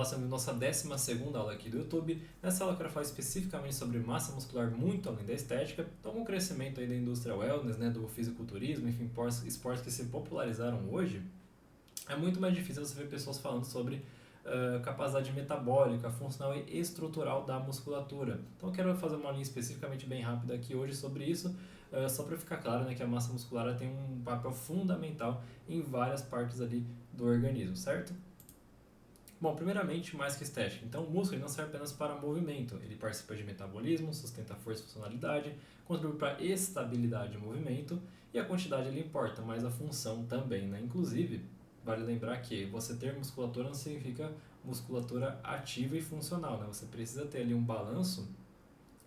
sendo a nossa 12ª aula aqui do YouTube. Nessa aula eu quero falar especificamente sobre massa muscular muito além da estética. Então, com o crescimento aí da indústria wellness, né, do fisiculturismo, enfim, esportes que se popularizaram hoje, é muito mais difícil você ver pessoas falando sobre capacidade metabólica, funcional e estrutural da musculatura. Então eu quero fazer uma linha especificamente bem rápida aqui hoje sobre isso, só para ficar claro, né, que a massa muscular tem um papel fundamental em várias partes ali do organismo, certo? Bom, primeiramente, mais que estética. Então, o músculo ele não serve apenas para movimento, ele participa de metabolismo, sustenta a força e funcionalidade, contribui para a estabilidade de movimento e a quantidade ele importa, mas a função também, né? Inclusive, vale lembrar que você ter musculatura não significa musculatura ativa e funcional, né? Você precisa ter ali um balanço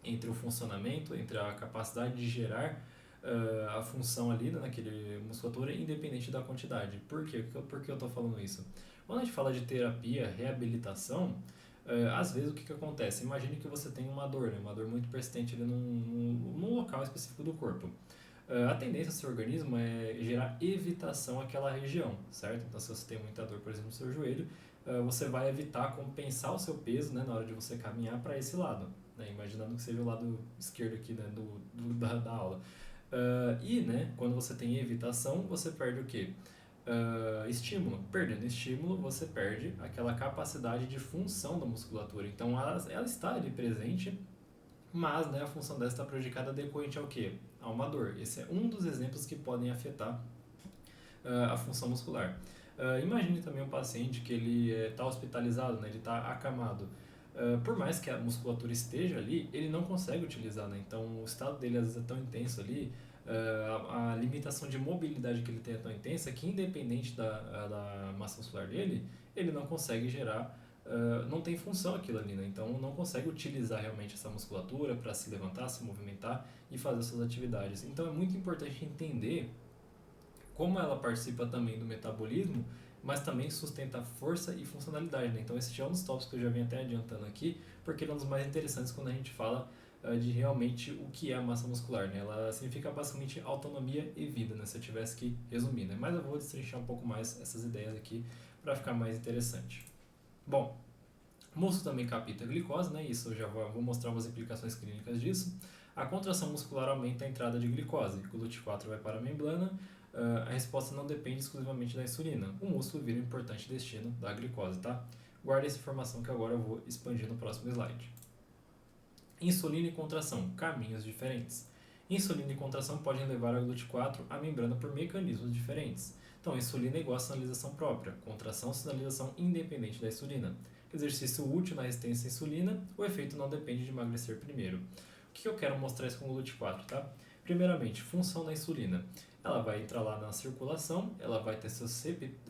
entre o funcionamento, entre a capacidade de gerar a função ali, né, naquele musculatura, independente da quantidade. Por quê? Por que eu estou falando isso? Quando a gente fala de terapia, reabilitação, às vezes o que acontece? Imagine que você tem uma dor, né, uma dor muito persistente ali num local específico do corpo. A tendência do seu organismo é gerar evitação àquela região, certo? Então, se você tem muita dor, por exemplo, no seu joelho, você vai evitar compensar o seu peso, né, na hora de você caminhar para esse lado, né, imaginando que seja o lado esquerdo aqui, né, da aula. Né, quando você tem evitação, você perde o quê? Estímulo. Perdendo estímulo, você perde aquela capacidade de função da musculatura. Então, ela está ali presente, mas, né, a função dela está prejudicada decorrente ao quê? A uma dor. Esse é um dos exemplos que podem afetar a função muscular. Imagine também um paciente que ele está hospitalizado, né, ele está acamado. Por mais que a musculatura esteja ali, ele não consegue utilizar, né? Então o estado dele às vezes é tão intenso ali, a limitação de mobilidade que ele tem é tão intensa que, independente da massa muscular dele, ele não consegue gerar, não tem função aquilo ali, né? Então não consegue utilizar realmente essa musculatura para se levantar, se movimentar e fazer suas atividades. Então é muito importante entender como ela participa também do metabolismo, mas também sustenta força e funcionalidade, né? Então esse já é um dos tópicos que eu já vim até adiantando aqui, porque ele é um dos mais interessantes quando a gente fala de realmente o que é a massa muscular, né? Ela significa basicamente autonomia e vida, né? Se eu tivesse que resumir, né? Mas eu vou destrinchar um pouco mais essas ideias aqui para ficar mais interessante. Bom, músculo também capta a glicose, né? Isso eu já vou mostrar umas implicações clínicas disso. A contração muscular aumenta a entrada de glicose, o GLUT4 vai para a membrana, a resposta não depende exclusivamente da insulina. O músculo vira um importante destino da glicose, tá? Guarda essa informação que agora eu vou expandir no próximo slide. Insulina e contração, caminhos diferentes. Insulina e contração podem levar a GLUT4 à membrana por mecanismos diferentes. Então, insulina é igual a sinalização própria, contração, sinalização independente da insulina. Exercício útil na resistência à insulina, o efeito não depende de emagrecer primeiro. O que eu quero mostrar isso com o GLUT4, tá? Primeiramente, função da insulina. Ela vai entrar lá na circulação, ela vai ter seus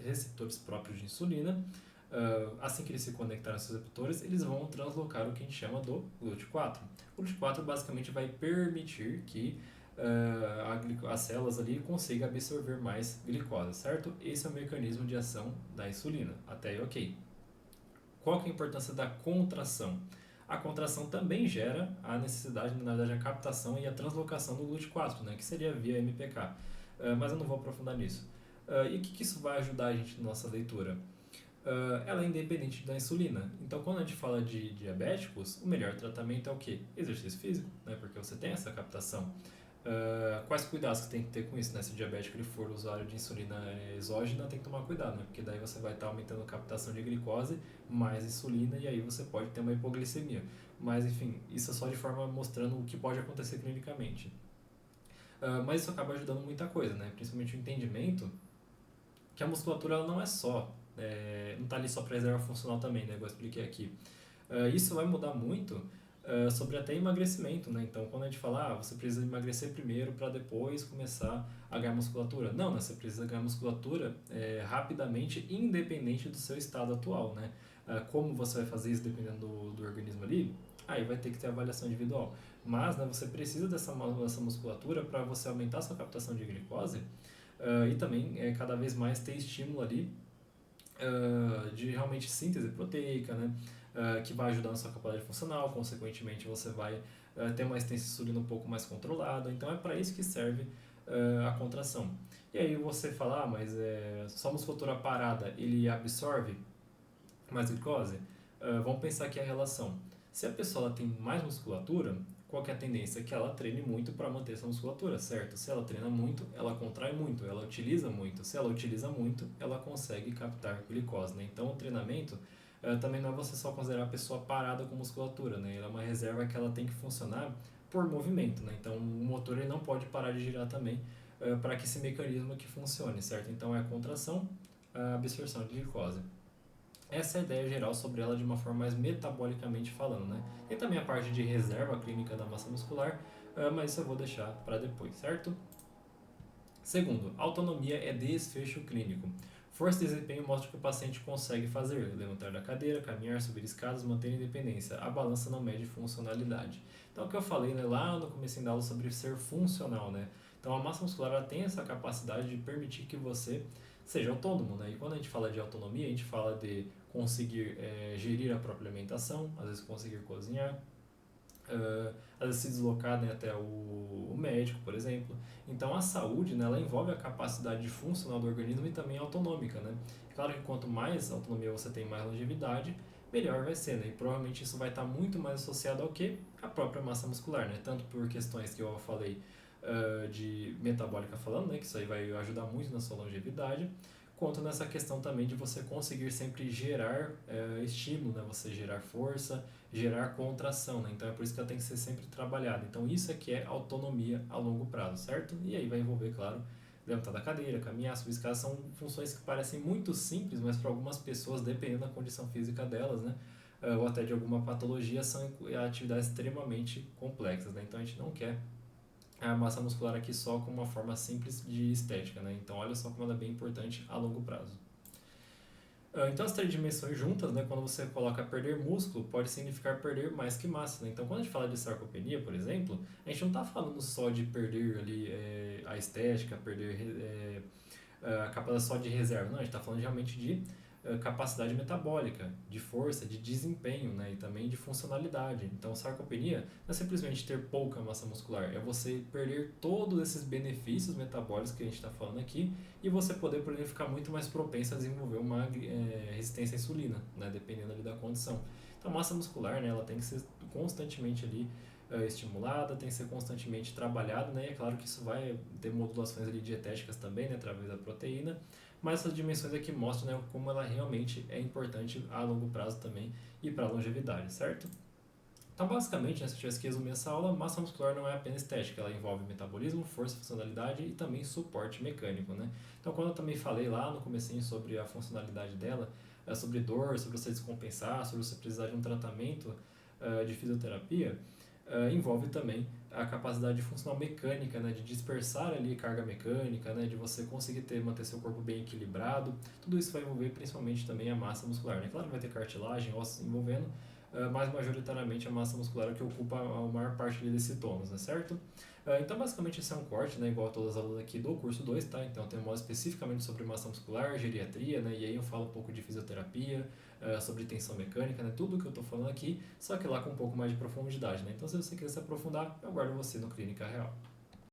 receptores próprios de insulina. Assim que eles se conectarem aos seus receptores, eles vão translocar o que a gente chama do GLUT4. O GLUT4 basicamente vai permitir que as células ali consigam absorver mais glicose, certo? Esse é o mecanismo de ação da insulina. Até aí, ok. Qual que é a importância da contração? A contração também gera a necessidade, na verdade, a captação e a translocação do GLUT4, né, que seria via MPK. Mas eu não vou aprofundar nisso. E o que isso vai ajudar a gente na nossa leitura? Ela é independente da insulina. Então, quando a gente fala de diabéticos, o melhor tratamento é o quê? Exercício físico, né, porque você tem essa captação. Quais cuidados que tem que ter com isso, né? Se o diabético ele for usuário de insulina exógena, tem que tomar cuidado, né? Porque daí você vai estar aumentando a captação de glicose, mais insulina, e aí você pode ter uma hipoglicemia. Mas, enfim, isso é só de forma mostrando o que pode acontecer clinicamente. Mas isso acaba ajudando muita coisa, né? Principalmente o entendimento que a musculatura ela não é só, não está ali só para reserva funcional também, né? Igual eu expliquei aqui. Isso vai mudar muito sobre até emagrecimento, né? Então, quando a gente fala, você precisa emagrecer primeiro para depois começar a ganhar musculatura. Não, né? Você precisa ganhar musculatura rapidamente, independente do seu estado atual, né? Como você vai fazer isso dependendo do organismo ali, aí vai ter que ter avaliação individual. Mas, né, você precisa dessa musculatura para você aumentar a sua captação de glicose e também cada vez mais ter estímulo ali de realmente síntese proteica, né? Que vai ajudar na sua capacidade funcional, consequentemente você vai ter uma resistência à insulina um pouco mais controlada, então é para isso que serve a contração. E aí você fala, mas só musculatura parada ele absorve mais glicose? Vamos pensar aqui a relação. Se a pessoa ela tem mais musculatura, qual que é a tendência? Que ela treine muito para manter essa musculatura, certo? Se ela treina muito, ela contrai muito, ela utiliza muito. Se ela utiliza muito, ela consegue captar glicose, né? Então, o treinamento também não é você só considerar a pessoa parada com musculatura, né? Ela é uma reserva que ela tem que funcionar por movimento, né? Então, o motor ele não pode parar de girar também para que esse mecanismo aqui funcione, certo? Então, é a contração, a absorção de glicose. Essa é a ideia geral sobre ela de uma forma mais metabolicamente falando, né? Tem também a parte de reserva clínica da massa muscular, mas isso eu vou deixar para depois, certo? Segundo, autonomia é desfecho clínico. Força e desempenho mostra que o paciente consegue fazer, levantar da cadeira, caminhar, subir escadas, manter a independência. A balança não mede funcionalidade. Então, o que eu falei, né, lá no começo da aula sobre ser funcional, né? Então, a massa muscular ela tem essa capacidade de permitir que você seja autônomo, né? E quando a gente fala de autonomia, a gente fala de conseguir gerir a própria alimentação, às vezes conseguir cozinhar, às vezes se deslocar, né, até o médico, por exemplo. Então a saúde, né, ela envolve a capacidade funcional do organismo e também autonômica, né? Claro que quanto mais autonomia você tem, mais longevidade, melhor vai ser, né? E provavelmente isso vai estar muito mais associado ao que? A própria massa muscular, né? Tanto por questões que eu falei de metabólica falando, né? Que isso aí vai ajudar muito na sua longevidade, quanto nessa questão também de você conseguir sempre gerar estímulo, né? Você gerar força, gerar contração, né? Então é por isso que ela tem que ser sempre trabalhada. Então isso aqui é autonomia a longo prazo, certo? E aí vai envolver, claro, levantar da cadeira, caminhar, subir escadas, são funções que parecem muito simples, mas para algumas pessoas, dependendo da condição física delas, né? Ou até de alguma patologia, são atividades extremamente complexas, né? Então a gente não quer a massa muscular aqui só como uma forma simples de estética, né? Então olha só como ela é bem importante a longo prazo. Então, as três dimensões juntas, né, quando você coloca perder músculo, pode significar perder mais que massa. Né? Então, quando a gente fala de sarcopenia, por exemplo, a gente não está falando só de perder ali a estética, perder a capacidade só de reserva. Não, a gente está falando realmente de capacidade metabólica, de força, de desempenho, né, e também de funcionalidade. Então, sarcopenia não é simplesmente ter pouca massa muscular, é você perder todos esses benefícios metabólicos que a gente está falando aqui e você poder, por exemplo, ficar muito mais propenso a desenvolver uma resistência à insulina, né, dependendo ali da condição. Então, a massa muscular, né, ela tem que ser constantemente ali estimulada, tem que ser constantemente trabalhada, né? E é claro que isso vai ter modulações ali dietéticas também, né, através da proteína, mas essas dimensões aqui mostram, né, como ela realmente é importante a longo prazo também e para a longevidade, certo? Então, basicamente, né, se eu tivesse que resumir essa aula, massa muscular não é apenas estética, ela envolve metabolismo, força, funcionalidade e também suporte mecânico, né? Então, quando eu também falei lá no comecinho sobre a funcionalidade dela, sobre dor, sobre você descompensar, sobre você precisar de um tratamento de fisioterapia, envolve também a capacidade funcional mecânica, né, de dispersar ali carga mecânica, né, de você conseguir manter seu corpo bem equilibrado. Tudo isso vai envolver principalmente também a massa muscular. Né? Claro que vai ter cartilagem, ossos envolvendo, mas majoritariamente a massa muscular é que ocupa a maior parte desse tônus, né, certo? Então, basicamente, esse é um corte, né, igual a todas as aulas aqui do curso 2, tá? Então, tem um especificamente sobre massa muscular, geriatria, né, e aí eu falo um pouco de fisioterapia, sobre tensão mecânica, né, tudo que eu estou falando aqui, só que lá com um pouco mais de profundidade, né? Então, se você quiser se aprofundar, eu aguardo você no Clínica Real.